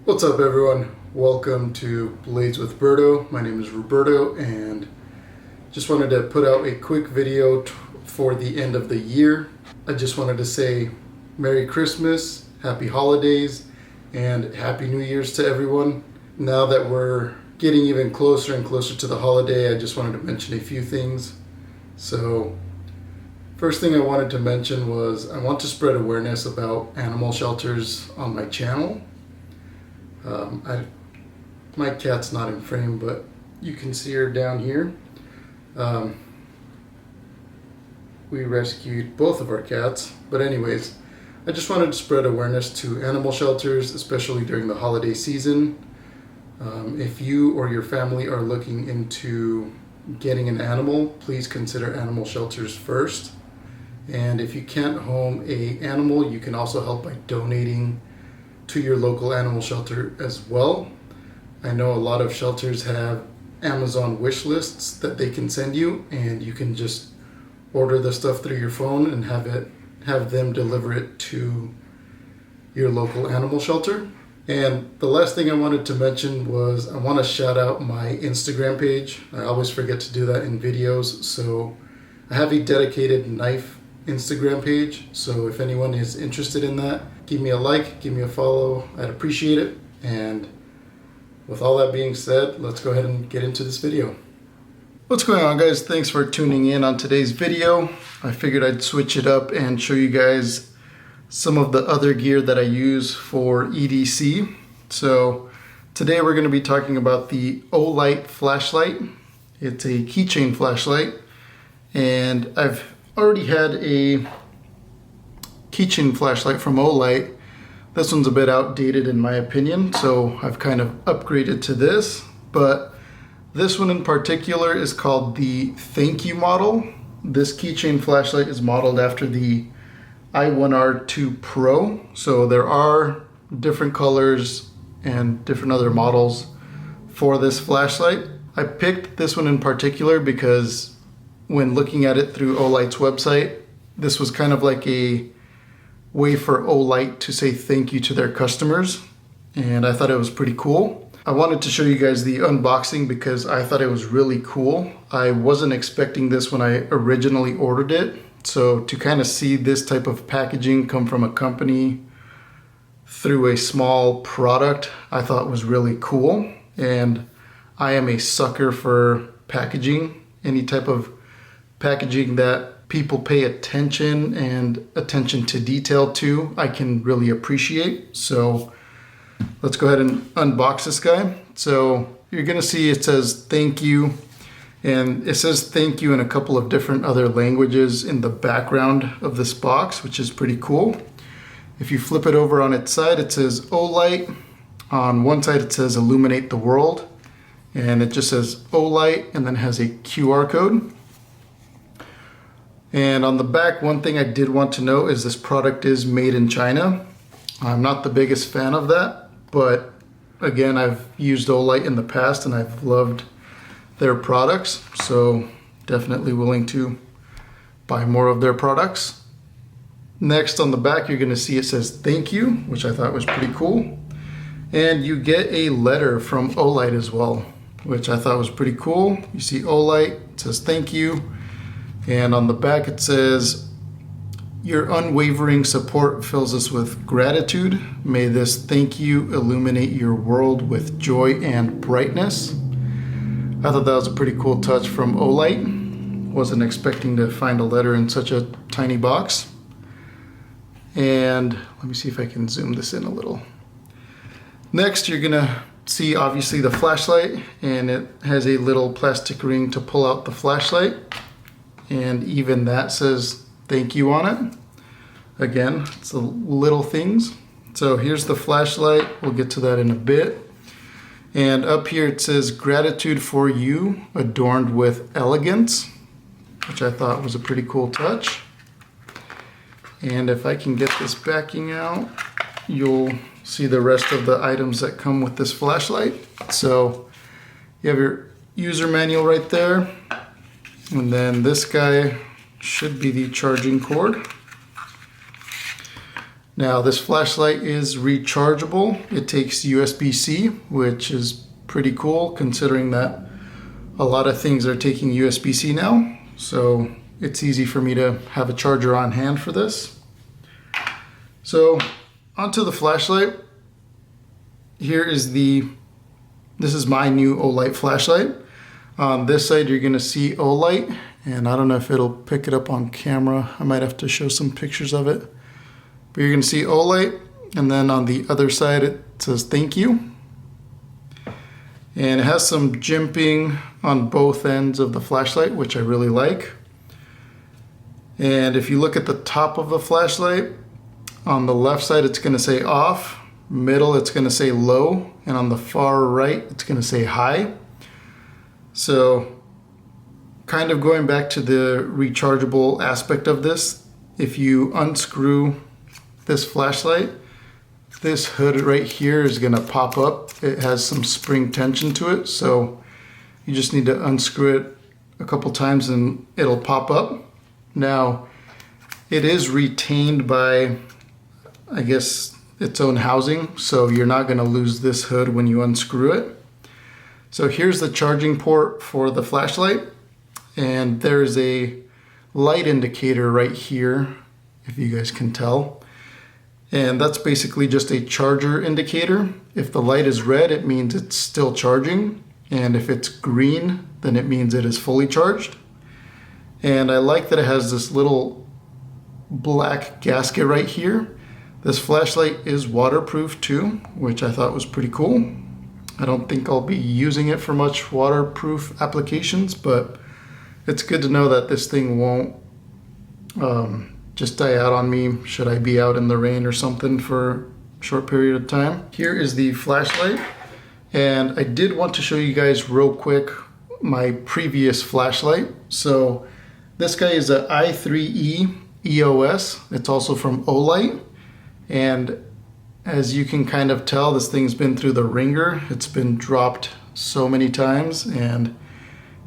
What's up, everyone? Welcome to Blades with Roberto. My name is Roberto, and just wanted to put out a quick video for the end of the year. I just wanted to say Merry Christmas, Happy Holidays, and Happy New Year's to everyone. Now that we're getting even closer and closer to the holiday, I just wanted to mention a few things. So, first thing I wanted to mention was I want to spread awareness about animal shelters on my channel. My cat's not in frame, but you can see her down here. We rescued both of our cats, but anyways, I just wanted to spread awareness to animal shelters, especially during the holiday season. If you or your family are looking into getting an animal, please consider animal shelters first. And if you can't home an animal, you can also help by donating to your local animal shelter as well. I know a lot of shelters have Amazon wish lists that they can send you, and you can just order the stuff through your phone and have them deliver it to your local animal shelter. And the last thing I wanted to mention was I want to shout out my Instagram page. I always forget to do that in videos, so I have a dedicated knife Instagram page, so if anyone is interested in that, give me a like, give me a follow. I'd appreciate it. And with all that being said, let's go ahead and get into this video. What's going on, guys? Thanks for tuning in on today's video. I figured I'd switch it up and show you guys some of the other gear that I use for EDC. So today we're going to be talking about the Olight flashlight. It's a keychain flashlight, and I've already had a keychain flashlight from Olight. This one's a bit outdated in my opinion, so I've kind of upgraded to this. But this one in particular is called the Thank You model. This keychain flashlight is modeled after the I1R 2 Pro. So there are different colors and different other models for this flashlight. I picked this one in particular because when looking at it through Olight's website, this was kind of like a way for Olight to say thank you to their customers, and I thought it was pretty cool. I wanted to show you guys the unboxing because I thought it was really cool. I wasn't expecting this when I originally ordered it, so to kind of see this type of packaging come from a company through a small product, I thought was really cool. And I am a sucker for packaging, any type of packaging that people pay attention to detail to, I can really appreciate. So let's go ahead and unbox this guy. So you're gonna see it says thank you, and it says thank you in a couple of different other languages in the background of this box, which is pretty cool. If you flip it over on its side, it says Olight. On one side it says illuminate the world, and it just says Olight and then has a QR code. And on the back, one thing I did want to know is this product is made in China. I'm not the biggest fan of that, but again, I've used Olight in the past and I've loved their products, so definitely willing to buy more of their products. Next, on the back, you're going to see it says thank you, which I thought was pretty cool. And you get a letter from Olight as well, which I thought was pretty cool. You see Olight, it says thank you. And on the back it says, your unwavering support fills us with gratitude. May this thank you illuminate your world with joy and brightness. I thought that was a pretty cool touch from Olight. Wasn't expecting to find a letter in such a tiny box. And let me see if I can zoom this in a little. Next, you're gonna see obviously the flashlight, and it has a little plastic ring to pull out the flashlight. And even that says thank you on it. Again, it's the little things. So here's the flashlight. We'll get to that in a bit. And up here it says gratitude for you, adorned with elegance, which I thought was a pretty cool touch. And if I can get this backing out, you'll see the rest of the items that come with this flashlight. So you have your user manual right there. And then this guy should be the charging cord. Now this flashlight is rechargeable. It takes USB-C, which is pretty cool considering that a lot of things are taking USB-C now. So it's easy for me to have a charger on hand for this. So onto the flashlight. This is my new Olight flashlight. On this side you're gonna see Olight, and I don't know if it'll pick it up on camera. I might have to show some pictures of it. But you're gonna see Olight, and then on the other side it says thank you. And it has some jimping on both ends of the flashlight, which I really like. And if you look at the top of the flashlight, on the left side it's gonna say off, middle it's gonna say low, and on the far right it's gonna say high. So kind of going back to the rechargeable aspect of this, if you unscrew this flashlight, this hood right here is gonna pop up. It has some spring tension to it, so you just need to unscrew it a couple times and it'll pop up. Now, it is retained by, I guess, its own housing, so you're not gonna lose this hood when you unscrew it. So here's the charging port for the flashlight, and there's a light indicator right here, if you guys can tell. And that's basically just a charger indicator. If the light is red, it means it's still charging. And if it's green, then it means it is fully charged. And I like that it has this little black gasket right here. This flashlight is waterproof too, which I thought was pretty cool. I don't think I'll be using it for much waterproof applications, but it's good to know that this thing won't just die out on me should I be out in the rain or something for a short period of time. Here is the flashlight, and I did want to show you guys real quick my previous flashlight. So this guy is a i3E EOS. It's also from Olight, and as you can kind of tell, this thing's been through the ringer. It's been dropped so many times and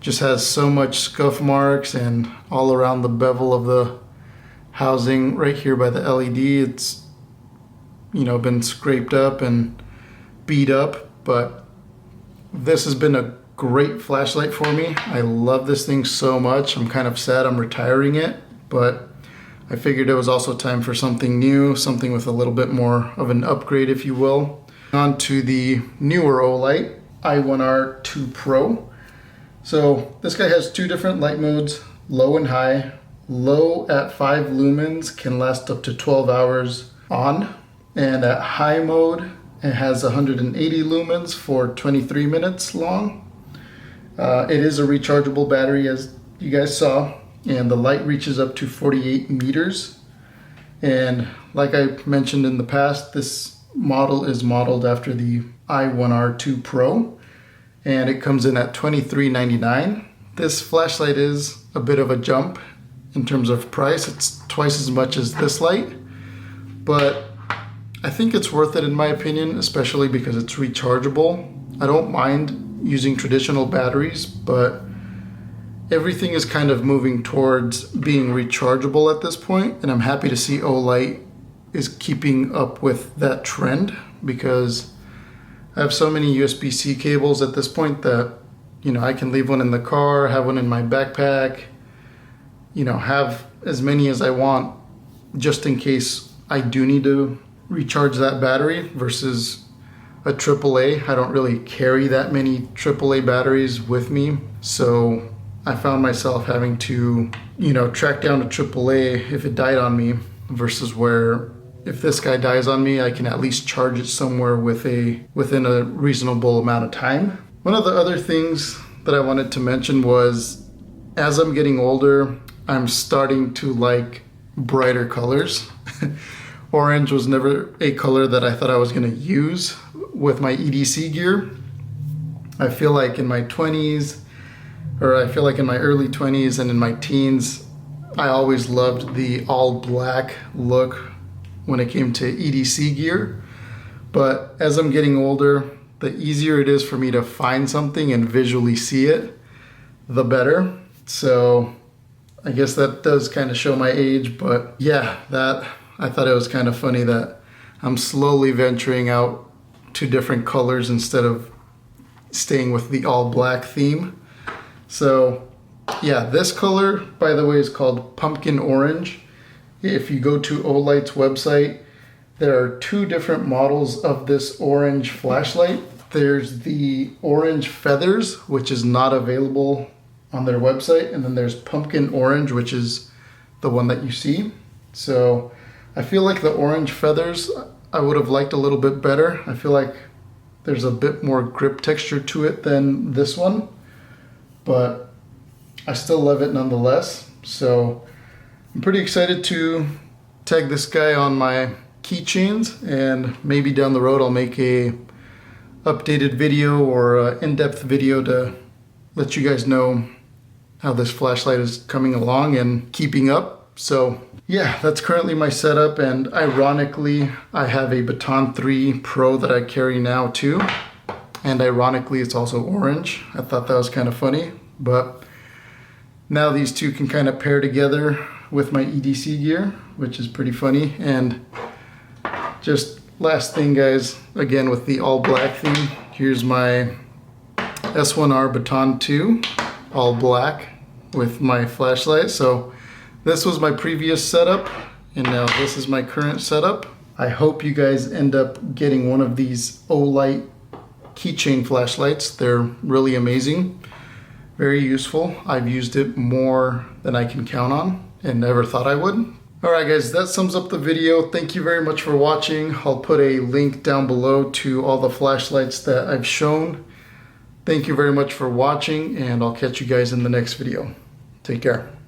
just has so much scuff marks, and all around the bevel of the housing right here by the LED, it's, you know, been scraped up and beat up. But this has been a great flashlight for me. I love this thing so much. I'm kind of sad I'm retiring it, but I figured it was also time for something new, something with a little bit more of an upgrade, if you will. On to the newer Olight I1R 2 Pro. So this guy has two different light modes, low and high. Low at 5 lumens can last up to 12 hours on, and at high mode it has 180 lumens for 23 minutes long. It is a rechargeable battery, as you guys saw, and the light reaches up to 48 meters. And like I mentioned in the past, this model is modeled after the I1R 2 Pro, and it comes in at $23.99. This flashlight is a bit of a jump in terms of price. It's twice as much as this light, but I think it's worth it in my opinion, especially because it's rechargeable. I don't mind using traditional batteries, but everything is kind of moving towards being rechargeable at this point, and I'm happy to see Olight is keeping up with that trend, because I have so many USB-C cables at this point that, you know, I can leave one in the car, have one in my backpack, you know, have as many as I want just in case I do need to recharge that battery, versus a AAA. I don't really carry that many AAA batteries with me, so I found myself having to, you know, track down a AAA if it died on me, versus where if this guy dies on me, I can at least charge it somewhere within a reasonable amount of time. One of the other things that I wanted to mention was, as I'm getting older, I'm starting to like brighter colors. Orange was never a color that I thought I was going to use with my EDC gear. I feel like in my 20s, or I feel like in my early 20s and in my teens, I always loved the all black look when it came to EDC gear. But as I'm getting older, the easier it is for me to find something and visually see it, the better. So I guess that does kind of show my age, but yeah, that I thought it was kind of funny that I'm slowly venturing out to different colors instead of staying with the all black theme. So yeah, this color, by the way, is called Pumpkin Orange. If you go to Olight's website, there are two different models of this orange flashlight. There's the orange feathers, which is not available on their website, and then there's Pumpkin Orange, which is the one that you see. So I feel like the orange feathers I would have liked a little bit better. I feel like there's a bit more grip texture to it than this one, but I still love it nonetheless. So I'm pretty excited to tag this guy on my keychains, and maybe down the road I'll make a updated video or a in-depth video to let you guys know how this flashlight is coming along and keeping up. So yeah, that's currently my setup, and ironically I have a Baton 3 Pro that I carry now too, and ironically it's also orange. I thought that was kind of funny, but now these two can kind of pair together with my EDC gear, which is pretty funny. And just last thing, guys, again with the all black theme, here's my S1R Baton 2 all black with my flashlight. So this was my previous setup, and now this is my current setup. I hope you guys end up getting one of these Olight keychain flashlights. They're really amazing, very useful. I've used it more than I can count on and never thought I would. Alright guys, that sums up the video. Thank you very much for watching. I'll put a link down below to all the flashlights that I've shown. Thank you very much for watching, and I'll catch you guys in the next video. Take care.